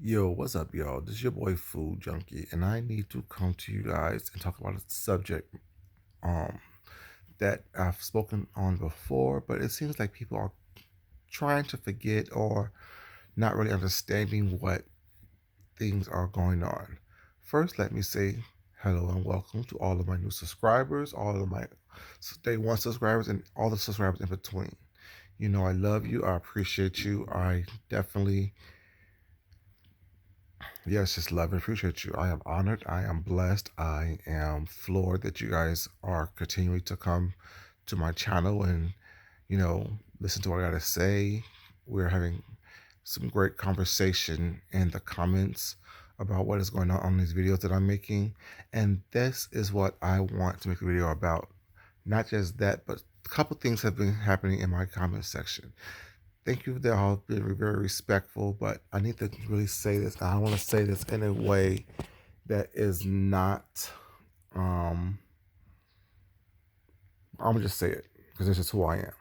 Yo, what's up, y'all? This is your boy Food Junkie, and I need to come to you guys and talk about a subject um that I've spoken on before, but it seems like people are trying to forget or not really understanding what things are going on. First, let me say hello and welcome to all of my new subscribers, all of my day one subscribers, and all the subscribers in between. You know, I love you. I appreciate you. I definitely Yes, just love and appreciate you. I am honored. I am blessed. I am floored that you guys are continuing to come to my channel and, listen to what I got to say. We're having some great conversation in the comments about what is going on these videos that I'm making. And this is what I want to make a video about. Not just that, but a couple things have been happening in my comment section. Thank you. They're all been very respectful, but I need to really say this. I want to say this in a way that is not. Um, I'm gonna just say it because this is who I am.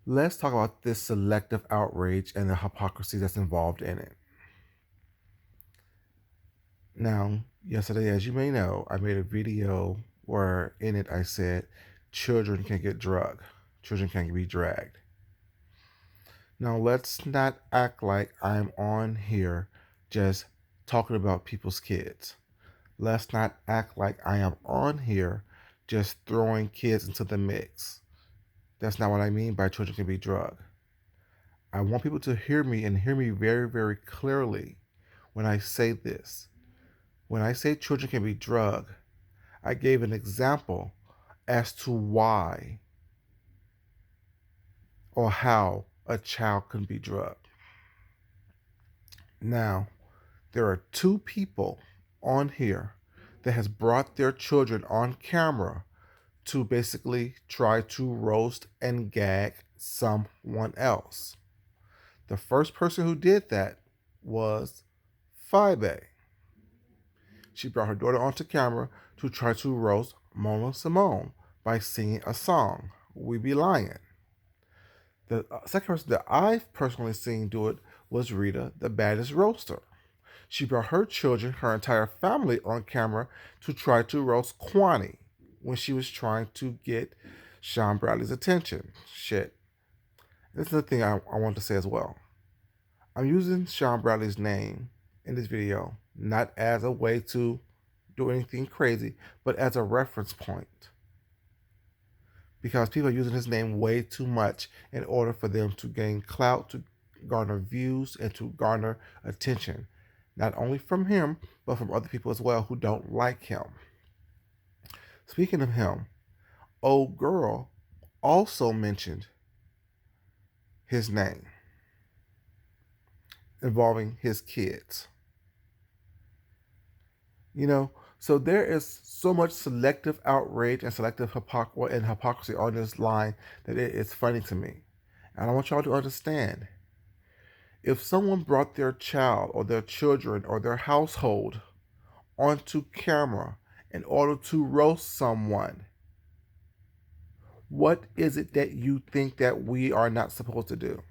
Let's talk about this selective outrage and the hypocrisy that's involved in it. Now, yesterday, as you may know, I made a video where in it I said children can get drugged, children can be dragged. Now, let's not act like I'm on here just talking about people's kids. Let's not act like I am on here just throwing kids into the mix. That's not what I mean by children can be drugged. I want people to hear me and hear me very, very clearly when I say this. When I say children can be drugged, I gave an example as to why or how a child can be drugged. Now, there are two people on here that has brought their children on camera to basically try to roast and gag someone else. The first person who did that was Fibe. She brought her daughter onto camera to try to roast Mona Simone by singing a song, We Be Lying. The second person that I've personally seen do it was Rita, the baddest roaster. She brought her children, her entire family on camera to try to roast Kwani when she was trying to get Sean Bradley's attention. Shit. This is the thing I want to say as well. I'm using Sean Bradley's name in this video not as a way to do anything crazy, but as a reference point. Because people are using his name way too much in order for them to gain clout, to garner views, and to garner attention. Not only from him, but from other people as well who don't like him. Speaking of him, old girl also mentioned his name involving his kids. So there is so much selective outrage and selective hypocrisy on this line that it's funny to me. And I want y'all to understand, if someone brought their child or their children or their household onto camera in order to roast someone, what is it that you think that we are not supposed to do?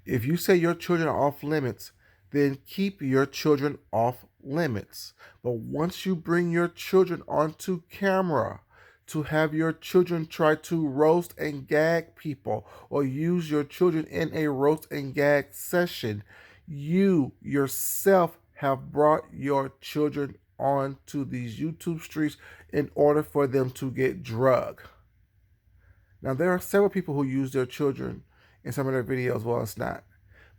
If you say your children are off limits, then keep your children off limits. But once you bring your children onto camera to have your children try to roast and gag people or use your children in a roast and gag session, you yourself have brought your children onto these YouTube streets in order for them to get drugged. Now, there are several people who use their children in some of their videos. Well, it's not.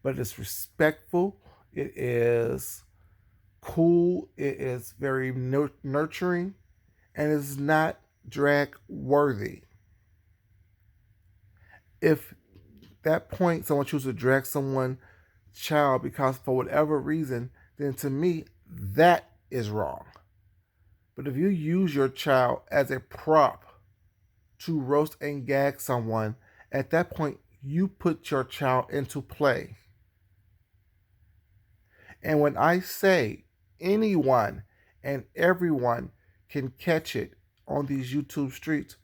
But it's respectful. It is cool. It is very nurturing. And it's not drag worthy. If that point someone chooses to drag someone's child because for whatever reason, then to me, that is wrong. But if you use your child as a prop to roast and gag someone, at that point, you put your child into play. And when I say anyone and everyone can catch it on these YouTube streets,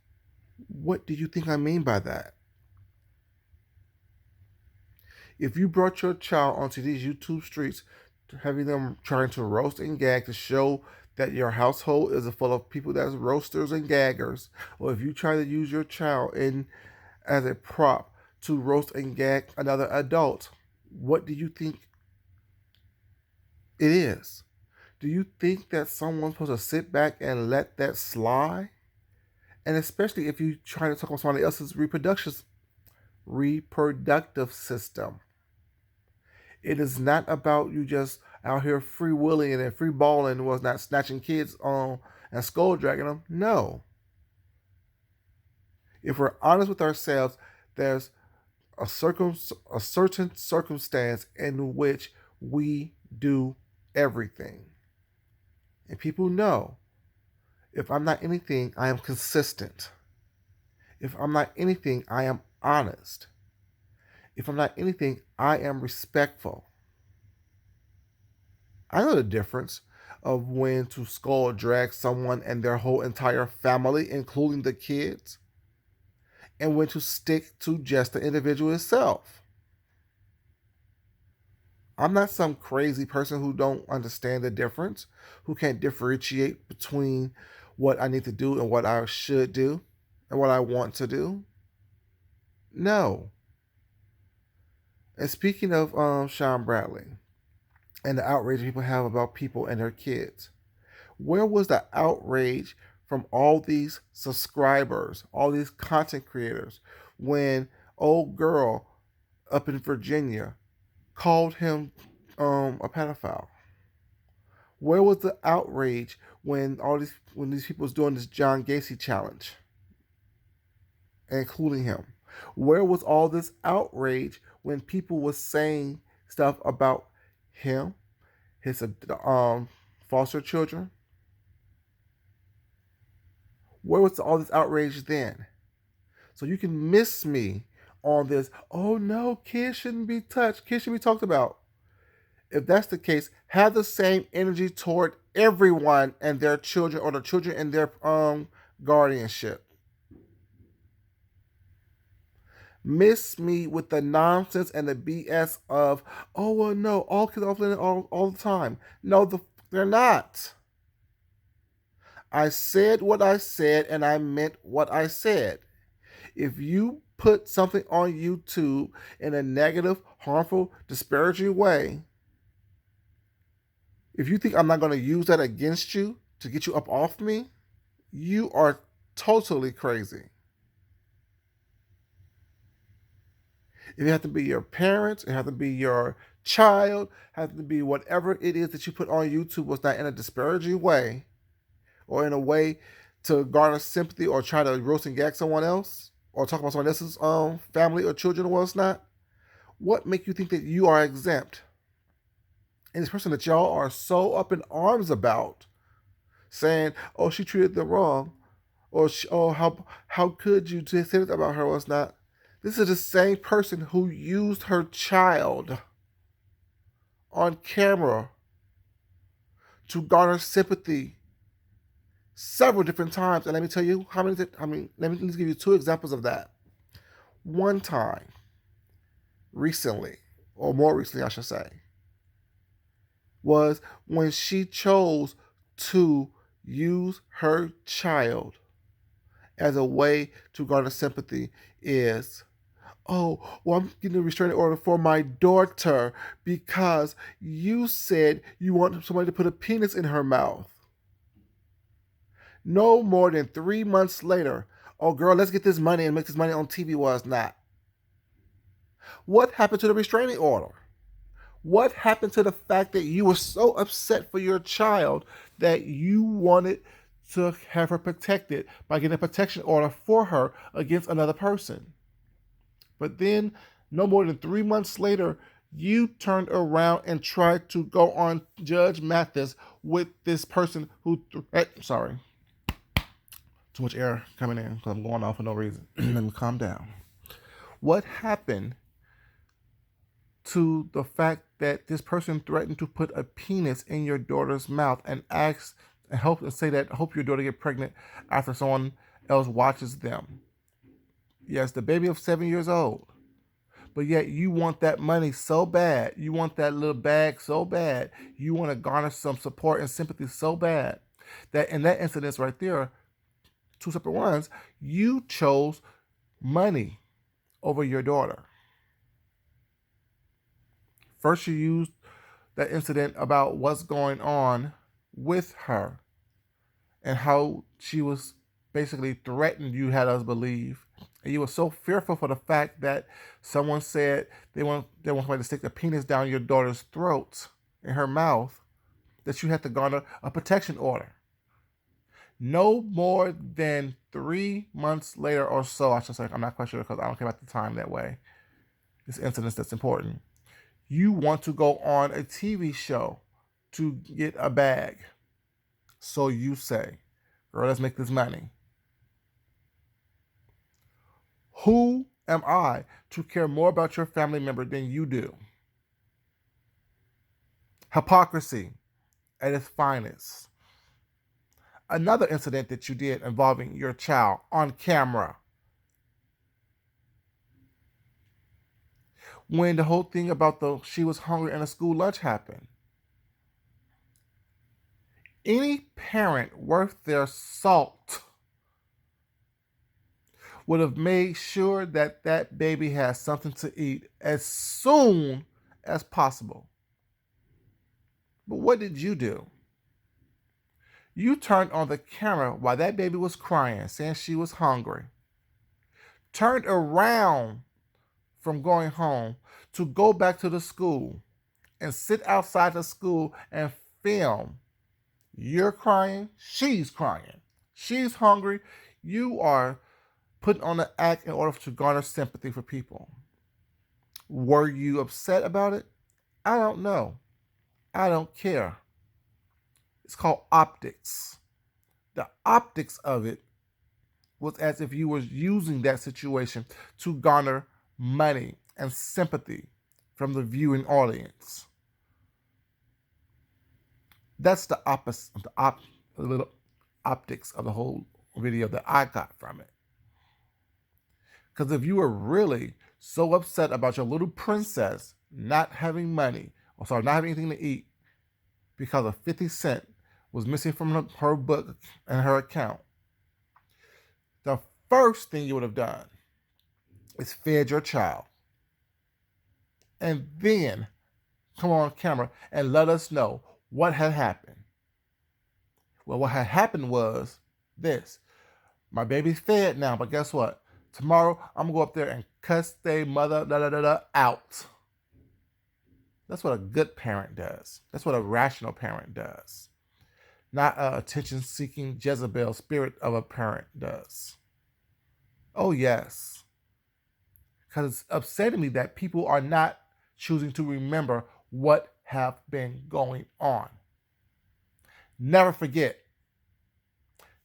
what do you think I mean by that? If you brought your child onto these YouTube streets, having them trying to roast and gag to show that your household is full of people that's roasters and gaggers, or if you try to use your child in as a prop to roast and gag another adult, what do you think it is? Do you think that someone's supposed to sit back and let that slide? And especially if you try to talk about somebody else's reproductive system. It is not about you just out here free willing and free balling was not snatching kids on and skull dragging them. No. If we're honest with ourselves, there's a certain circumstance in which we do everything. And people know if I'm not anything, I am consistent. If I'm not anything, I am honest. If I'm not anything, I am respectful. I know the difference of when to skull drag someone and their whole entire family, including the kids, and when to stick to just the individual itself. I'm not some crazy person who don't understand the difference, who can't differentiate between what I need to do and what I should do and what I want to do. No. And speaking of Sean Bradley and the outrage people have about people and their kids, where was the outrage from all these subscribers, all these content creators, when old girl up in Virginia called him a pedophile? Where was the outrage when these people was doing this John Gacy challenge, including him? Where was all this outrage when people was saying stuff about him, his foster children? Where was all this outrage then? So you can miss me on this. Oh no, kids shouldn't be touched. Kids should be talked about. If that's the case, have the same energy toward everyone and their children, or the children in their guardianship. Miss me with the nonsense and the BS of, oh well, no, all kids are off limits all the time. No, they're not. I said what I said and I meant what I said. If you put something on YouTube in a negative, harmful, disparaging way, if you think I'm not going to use that against you to get you up off me, you are totally crazy. If it has to be your parents, it has to be your child, it has to be whatever it is that you put on YouTube was not in a disparaging way or in a way to garner sympathy or try to roast and gag someone else or talk about someone else's family or children or what's not, what make you think that you are exempt? And this person that y'all are so up in arms about, saying, "Oh, she treated them wrong," or "Oh, how could you say that about her?" Was not. This is the same person who used her child on camera to garner sympathy several different times. And let me tell you how many. Let me give you two examples of that. One time, recently, or more recently, I should say, was when she chose to use her child as a way to garner sympathy. Is, oh, well, I'm getting a restraining order for my daughter because you said you want somebody to put a penis in her mouth. No more than 3 months later, oh girl, let's get this money and make this money on TV. Was not. What happened to the restraining order? What happened to the fact that you were so upset for your child that you wanted to have her protected by getting a protection order for her against another person? But then, no more than 3 months later, you turned around and tried to go on Judge Mathis with this person who, sorry, too much air coming in because I'm going off for no reason. Let me calm down. What happened to the fact that this person threatened to put a penis in your daughter's mouth and ask and hope and say that hope your daughter get pregnant after someone else watches them? Yes, the baby of 7 years old. but yet you want that money so bad. You want that little bag so bad. You want to garner some support and sympathy so bad that in that incident right there, two separate ones, you chose money over your daughter. First, you used that incident about what's going on with her and how she was basically threatened, you had us believe. And you were so fearful for the fact that someone said they want somebody to stick a penis down your daughter's throat in her mouth that you had to garner a protection order. No more than 3 months later or so, I should say, I'm not quite sure because I don't care about the time that way. This incident that's important. You want to go on a TV show to get a bag. So you say, girl, let's make this money. Who am I to care more about your family member than you do? Hypocrisy at its finest. Another incident that you did involving your child on camera. When the whole thing about she was hungry and a school lunch happened. Any parent worth their salt would have made sure that that baby has something to eat as soon as possible. But what did you do? You turned on the camera while that baby was crying, saying she was hungry. Turned around from going home to go back to the school and sit outside the school and film. You're crying, she's crying. She's hungry. You are putting on an act in order to garner sympathy for people. Were you upset about it? I don't know. I don't care. It's called optics. The optics of it was as if you were using that situation to garner money and sympathy from the viewing audience. That's the opposite, the little optics of the whole video that I got from it. Because if you were really so upset about your little princess not having money, or sorry, not having anything to eat, because a 50 cent was missing from her book and her account, the first thing you would have done is fed your child. And then come on camera and let us know what had happened. Well, what had happened was this. My baby's fed now, but guess what? Tomorrow, I'm going to go up there and cuss their mother out. That's what a good parent does. That's what a rational parent does. Not an attention-seeking Jezebel spirit of a parent does. Oh, yes. Because it's upsetting me that people are not choosing to remember what have been going on. Never forget.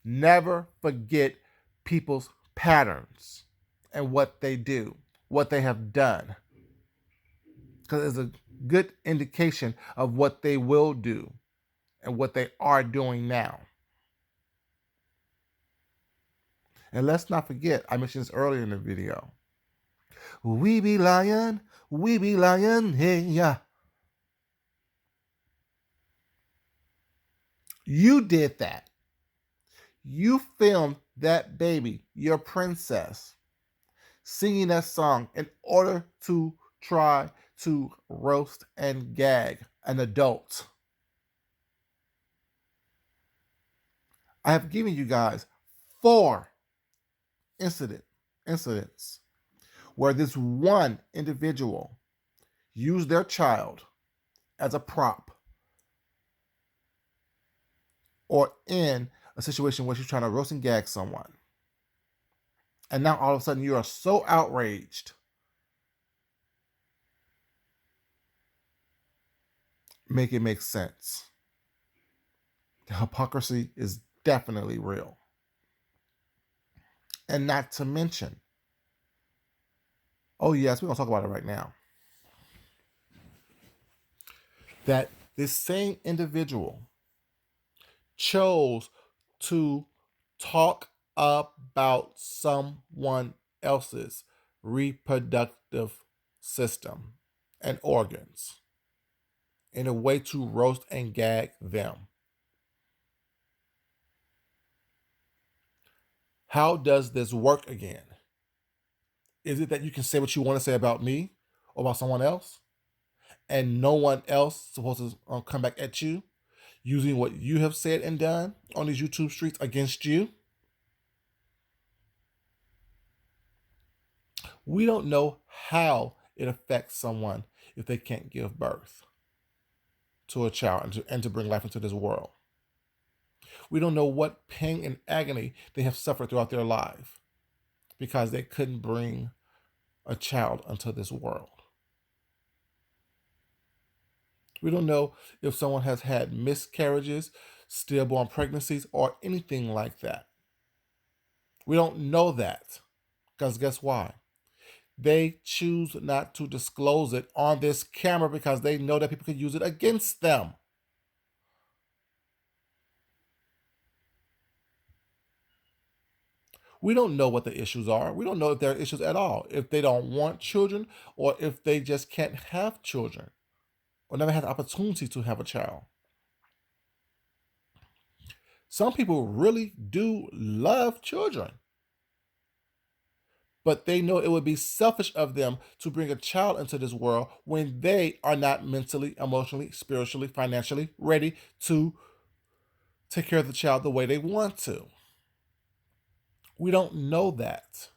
Never forget people's patterns and what they do, what they have done. Because it's a good indication of what they will do and what they are doing now. And let's not forget, I mentioned this earlier in the video. We be lying, hey, yeah. You did that. You filmed that baby, your princess, singing that song in order to try to roast and gag an adult. I have given you guys 4 incidents where this one individual used their child as a prop or in a situation where she's trying to roast and gag someone. And now all of a sudden you are so outraged. Make it make sense. The hypocrisy is definitely real. And not to mention, oh yes, we're going to talk about it right now, that this same individual chose to talk about someone else's reproductive system and organs in a way to roast and gag them. How does this work again? Is it that you can say what you want to say about me or about someone else, and no one else is supposed to come back at you using what you have said and done on these YouTube streets against you? We don't know how it affects someone if they can't give birth to a child and to bring life into this world. We don't know what pain and agony they have suffered throughout their life because they couldn't bring a child into this world. We don't know if someone has had miscarriages, stillborn pregnancies, or anything like that. We don't know that because guess why? They choose not to disclose it on this camera because they know that people can use it against them. We don't know what the issues are. We don't know if there are issues at all. If they don't want children or if they just can't have children or never had the opportunity to have a child. Some people really do love children, but they know it would be selfish of them to bring a child into this world when they are not mentally, emotionally, spiritually, financially ready to take care of the child the way they want to. We don't know that.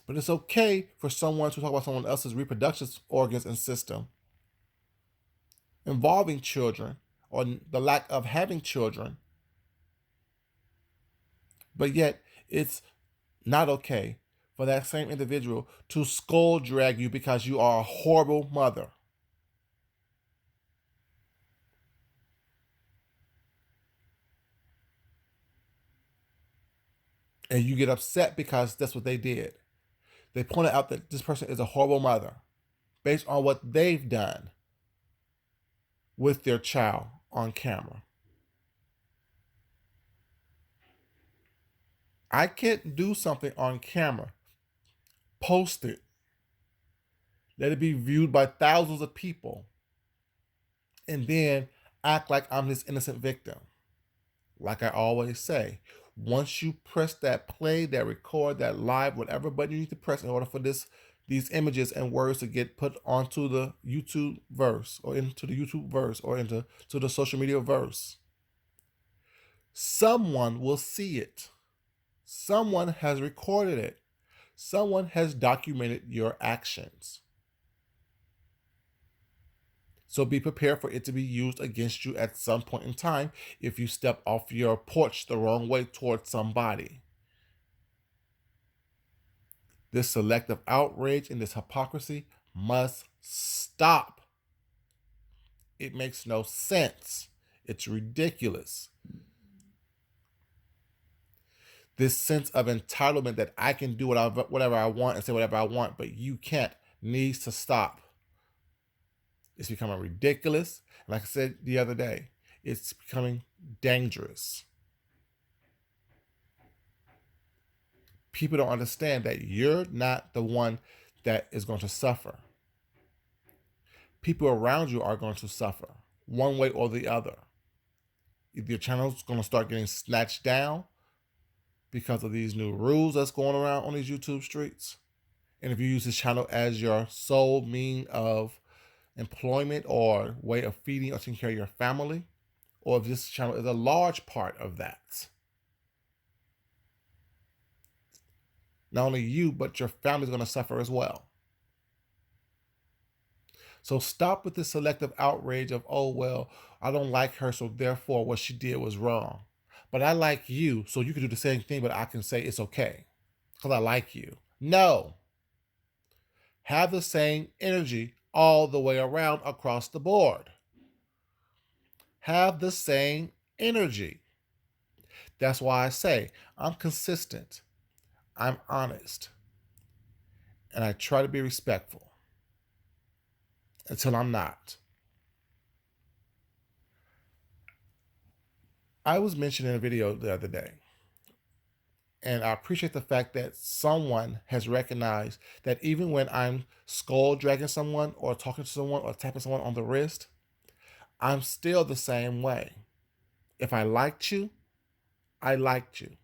But it's okay for someone to talk about someone else's reproductive organs and system involving children or the lack of having children, but yet it's not okay for that same individual to skull drag you because you are a horrible mother. And you get upset because that's what they did. They pointed out that this person is a horrible mother based on what they've done with their child on camera. I can't do something on camera, post it, let it be viewed by thousands of people, and then act like I'm this innocent victim. Like I always say, once you press that play, that record, that live, whatever button you need to press in order for these images and words to get put onto the YouTube verse or into the YouTube verse or into the social media verse, someone will see it. Someone has recorded it. Someone has documented your actions. So be prepared for it to be used against you at some point in time if you step off your porch the wrong way towards somebody. This selective outrage and this hypocrisy must stop. It makes no sense. It's ridiculous. This sense of entitlement that I can do whatever I want and say whatever I want, but you can't, needs to stop. It's becoming ridiculous. Like I said the other day, it's becoming dangerous. People don't understand that you're not the one that is going to suffer. People around you are going to suffer one way or the other. Either your channel's going to start getting snatched down because of these new rules that's going around on these YouTube streets. And if you use this channel as your sole means of employment or way of feeding or taking care of your family, or if this channel is a large part of that, not only you, but your family is going to suffer as well. So stop with this selective outrage of, oh, well, I don't like her, so therefore what she did was wrong. But I like you, so you can do the same thing, but I can say it's okay because I like you. No. Have the same energy all the way around across the board. Have the same energy. That's why I say I'm consistent, I'm honest, and I try to be respectful until I'm not. I was mentioned in a video the other day And I appreciate the fact that someone has recognized that even when I'm skull dragging someone or talking to someone or tapping someone on the wrist, I'm still the same way. If I liked you, I liked you.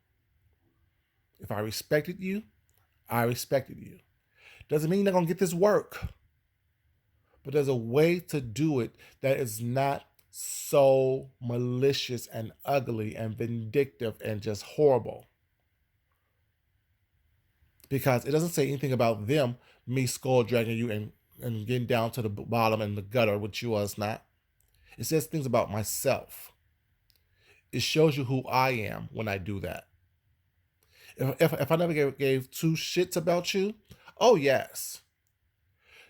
If I respected you, I respected you. Doesn't mean you're not going to get this work, but there's a way to do it that is not so malicious and ugly and vindictive and just horrible. Because it doesn't say anything about them, me skull dragging you and getting down to the bottom and the gutter, which you was not. It says things about myself. It shows you who I am when I do that. If I never gave two shits about you, oh yes,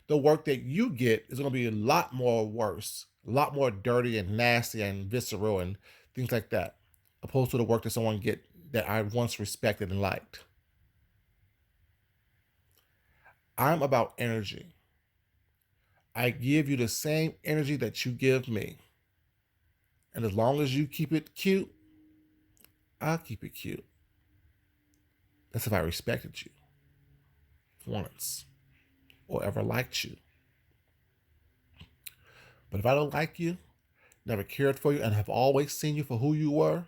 the work that you get is going to be a lot more worse, a lot more dirty and nasty and visceral and things like that, opposed to the work that someone get that I once respected and liked. I'm about energy. I give you the same energy that you give me. And as long as you keep it cute, I'll keep it cute. That's if I respected you once or ever liked you. But if I don't like you, never cared for you, and have always seen you for who you were,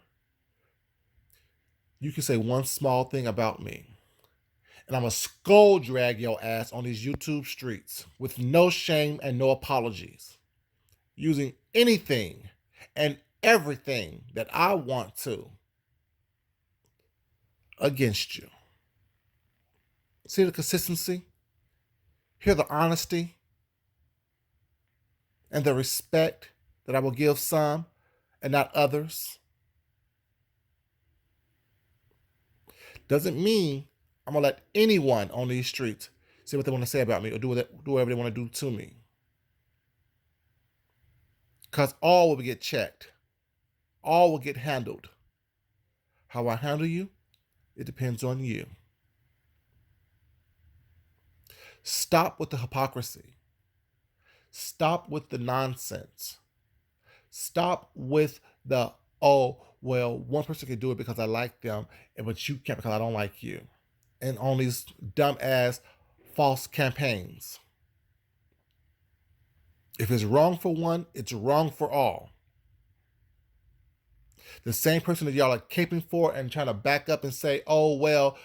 you can say one small thing about me. And I'm going to skull drag your ass on these YouTube streets with no shame and no apologies, using anything and everything that I want to against you. See the consistency? Hear the honesty and the respect that I will give some and not others. Doesn't mean I'm going to let anyone on these streets say what they want to say about me or do whatever they want to do to me. Because all will get checked. All will get handled. How I handle you, it depends on you. Stop with the hypocrisy. Stop with the nonsense. Stop with the, oh, well, one person can do it because I like them, but you can't because I don't like you. And on these dumbass false campaigns. If it's wrong for one, it's wrong for all. The same person that y'all are caping for and trying to back up and say, oh, well,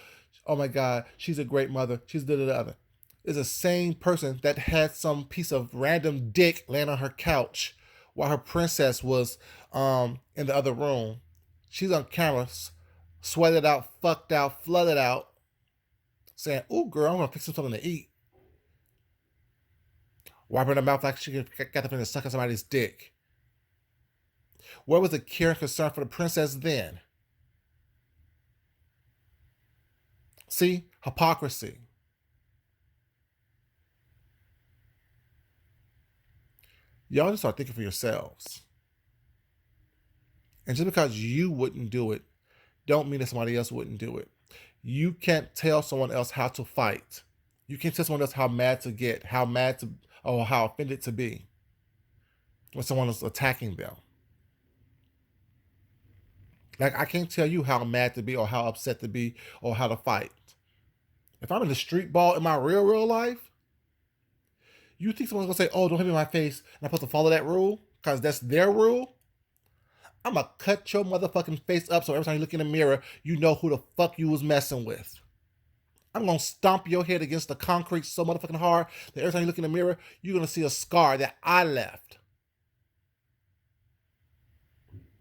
oh my God, she's a great mother, she's the other, is the same person that had some piece of random dick laying on her couch while her princess was in the other room. She's on camera, sweated out, fucked out, flooded out, saying, ooh, girl, I'm going to fix something to eat. Wiping her mouth like she got the thing to suck on somebody's dick. Where was the care and concern for the princess then? See? Hypocrisy. Y'all just start thinking for yourselves. And just because you wouldn't do it, don't mean that somebody else wouldn't do it. You can't tell someone else how to fight. You can't tell someone else how mad to get, or how offended to be when someone is attacking them. Like, I can't tell you how mad to be or how upset to be or how to fight. If I'm in the street ball in my real life, you think someone's gonna say, oh, don't hit me in my face, and I'm supposed to follow that rule because that's their rule? I'm gonna cut your motherfucking face up so every time you look in the mirror, you know who the fuck you was messing with. I'm gonna stomp your head against the concrete so motherfucking hard that every time you look in the mirror, you're gonna see a scar that I left.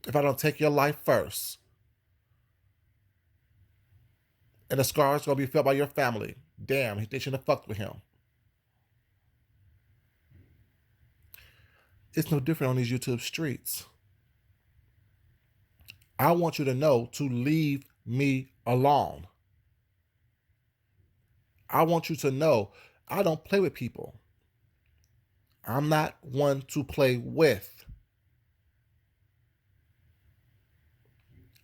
If I don't take your life first. And the scar is gonna be felt by your family. Damn, they shouldn't have fucked with him. It's no different on these YouTube streets. I want you to know to leave me alone. I want you to know I don't play with people. I'm not one to play with.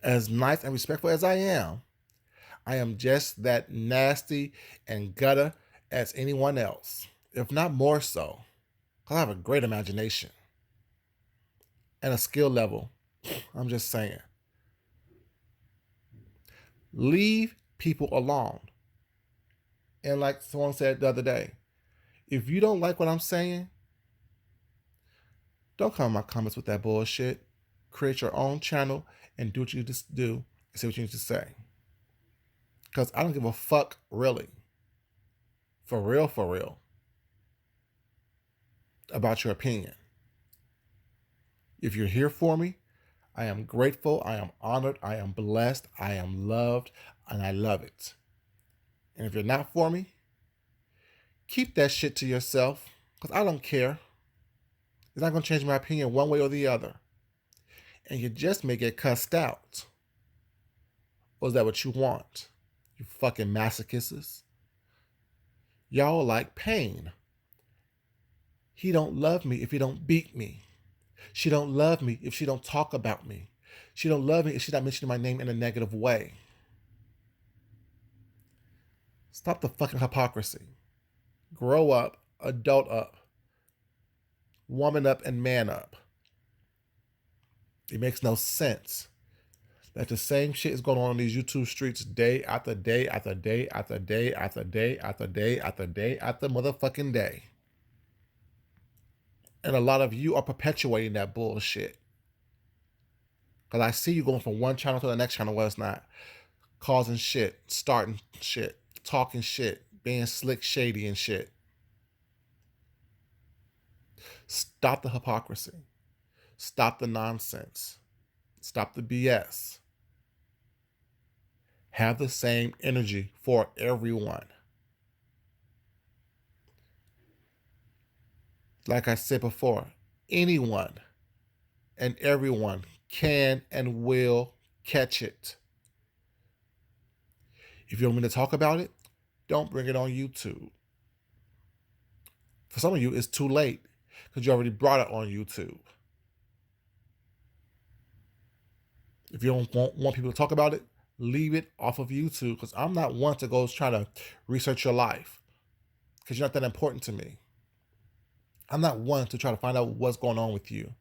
As nice and respectful as I am just that nasty and gutter as anyone else, if not more so. Because I have a great imagination and a skill level. I'm just saying. Leave people alone. And like someone said the other day, if you don't like what I'm saying, don't come in my comments with that bullshit. Create your own channel and do what you just do and say what you need to say. Because I don't give a fuck, really. For real, about your opinion. If you're here for me, I am grateful, I am honored, I am blessed, I am loved, and I love it. And if you're not for me, keep that shit to yourself, because I don't care. It's not going to change my opinion one way or the other. And you just may get cussed out. Or is that what you want? You fucking masochists. Y'all like pain. He don't love me if he don't beat me. She don't love me if she don't talk about me. She don't love me if she's not mentioning my name in a negative way. Stop the fucking hypocrisy. Grow up, adult up, woman up, and man up. It makes no sense that the same shit is going on these YouTube streets day after day after day after day after day after day after day after motherfucking day. And a lot of you are perpetuating that bullshit. Because I see you going from one channel to the next channel where it's not. Causing shit, starting shit, talking shit, being slick, shady and shit. Stop the hypocrisy. Stop the nonsense. Stop the BS. Have the same energy for everyone. Like I said before, anyone and everyone can and will catch it. If you don't want me to talk about it, don't bring it on YouTube. For some of you, it's too late because you already brought it on YouTube. If you don't want people to talk about it, leave it off of YouTube, because I'm not one to go try to research your life, because you're not that important to me. I'm not one to try to find out what's going on with you.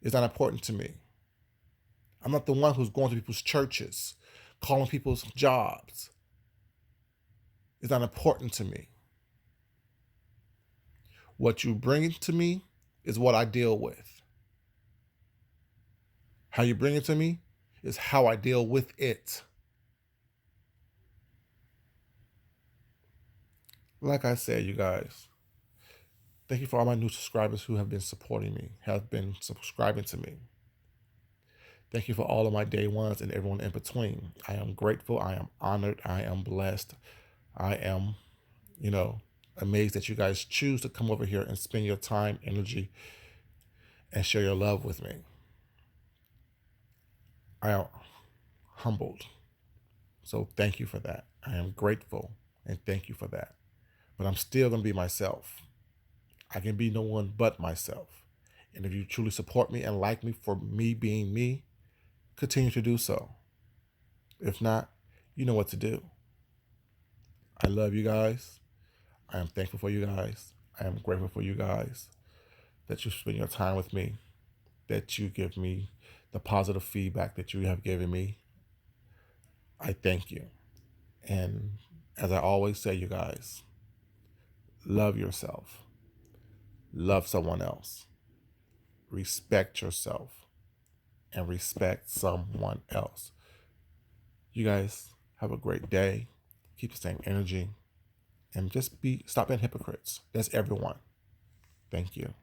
It's not important to me. I'm not the one who's going to people's churches, calling people's jobs. It's not important to me. What you bring to me is what I deal with. How you bring it to me is how I deal with it. Like I said, you guys, thank you for all my new subscribers who have been supporting me, have been subscribing to me. Thank you for all of my day ones and everyone in between. I am grateful. I am honored. I am blessed. I am, amazed that you guys choose to come over here and spend your time, energy, and share your love with me. I am humbled. So thank you for that. I am grateful and thank you for that. But I'm still going to be myself. I can be no one but myself. And if you truly support me and like me for me being me, continue to do so. If not, you know what to do. I love you guys. I am thankful for you guys. I am grateful for you guys that you spend your time with me, that you give me the positive feedback that you have given me. I thank you. And as I always say, you guys, love yourself. Love someone else. Respect yourself. And respect someone else. You guys have a great day. Keep the same energy. And just stop being hypocrites. That's everyone. Thank you.